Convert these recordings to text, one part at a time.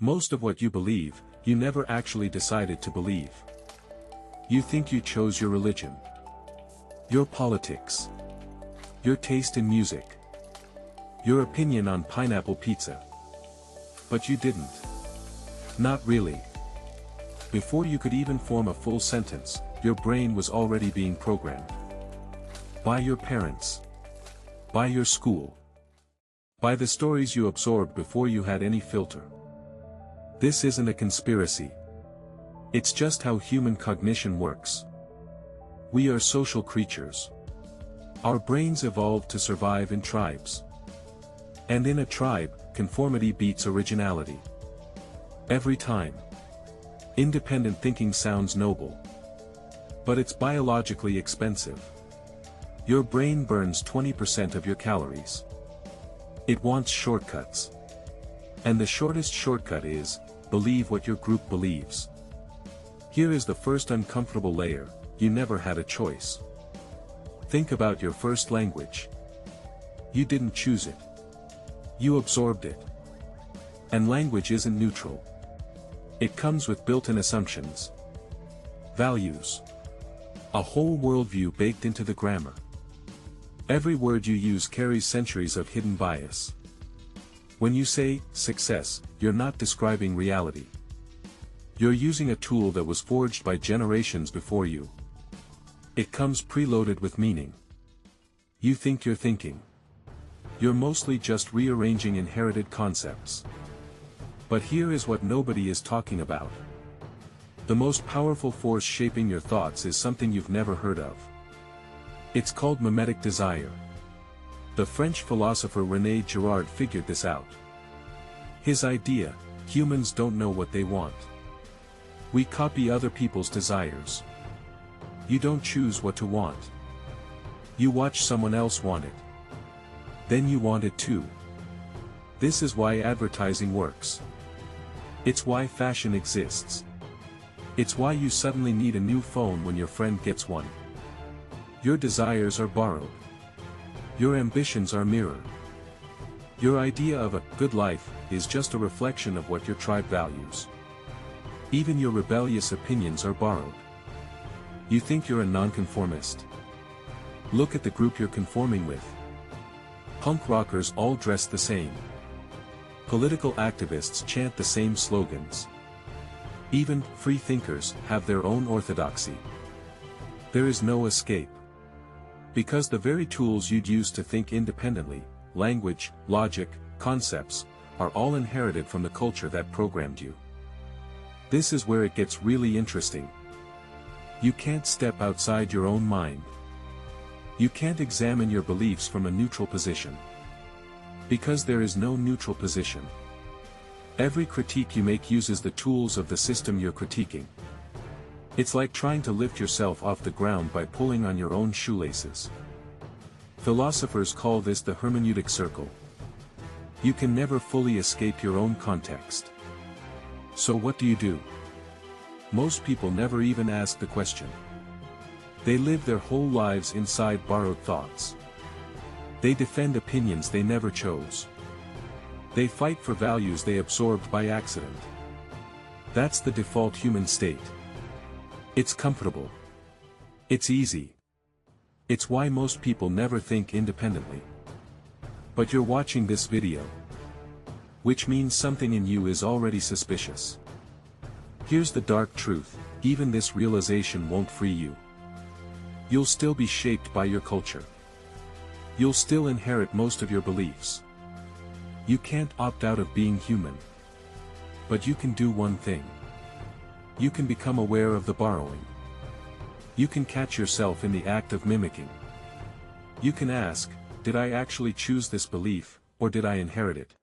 Most of what you believe, you never actually decided to believe. You think you chose your religion, your politics, your taste in music, your opinion on pineapple pizza. But you didn't. Not really. Before you could even form a full sentence, your brain was already being programmed. By your parents. By your school. By the stories you absorbed before you had any filter. This isn't a conspiracy. It's just how human cognition works. We are social creatures. Our brains evolved to survive in tribes. And in a tribe, conformity beats originality. Every time. Independent thinking sounds noble. But it's biologically expensive. Your brain burns 20% of your calories. It wants shortcuts. And the shortest shortcut is, believe what your group believes. Here is the first uncomfortable layer: you never had a choice. Think about your first language. You didn't choose it. You absorbed it. And language isn't neutral. It comes with built-in assumptions. Values. A whole worldview baked into the grammar. Every word you use carries centuries of hidden bias. When you say, success, you're not describing reality. You're using a tool that was forged by generations before you. It comes preloaded with meaning. You think you're thinking. You're mostly just rearranging inherited concepts. But here is what nobody is talking about. The most powerful force shaping your thoughts is something you've never heard of. It's called mimetic desire. The French philosopher René Girard figured this out. His idea: humans don't know what they want. We copy other people's desires. You don't choose what to want. You watch someone else want it. Then you want it too. This is why advertising works. It's why fashion exists. It's why you suddenly need a new phone when your friend gets one. Your desires are borrowed. Your ambitions are mirrored. Your idea of a good life is just a reflection of what your tribe values. Even your rebellious opinions are borrowed. You think you're a nonconformist? Look at the group you're conforming with. Punk rockers all dress the same. Political activists chant the same slogans. Even free thinkers have their own orthodoxy. There is no escape. Because the very tools you'd use to think independently, language, logic, concepts, are all inherited from the culture that programmed you. This is where it gets really interesting. You can't step outside your own mind. You can't examine your beliefs from a neutral position. Because there is no neutral position. Every critique you make uses the tools of the system you're critiquing. It's like trying to lift yourself off the ground by pulling on your own shoelaces. Philosophers call this the hermeneutic circle. You can never fully escape your own context. So what do? Most people never even ask the question. They live their whole lives inside borrowed thoughts. They defend opinions they never chose. They fight for values they absorbed by accident. That's the default human state. It's comfortable. It's easy. It's why most people never think independently. But you're watching this video. Which means something in you is already suspicious. Here's the dark truth: even this realization won't free you. You'll still be shaped by your culture. You'll still inherit most of your beliefs. You can't opt out of being human. But you can do one thing. You can become aware of the borrowing. You can catch yourself in the act of mimicking. You can ask, did I actually choose this belief, or did I inherit it?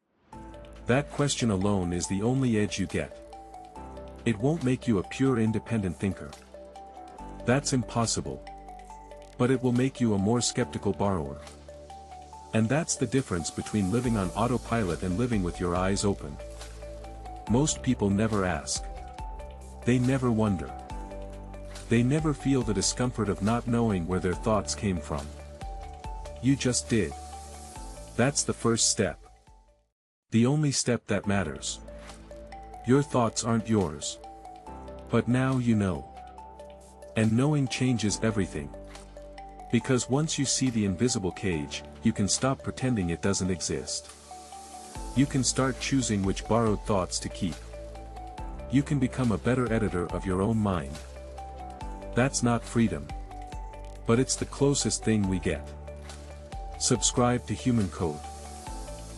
That question alone is the only edge you get. It won't make you a pure independent thinker. That's impossible. But it will make you a more skeptical borrower. And that's the difference between living on autopilot and living with your eyes open. Most people never ask. They never wonder. They never feel the discomfort of not knowing where their thoughts came from. You just did. That's the first step. The only step that matters. Your thoughts aren't yours. But now you know. And knowing changes everything. Because once you see the invisible cage, you can stop pretending it doesn't exist. You can start choosing which borrowed thoughts to keep. You can become a better editor of your own mind. That's not freedom. But it's the closest thing we get. Subscribe to Human Code.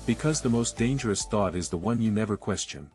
Because the most dangerous thought is the one you never question.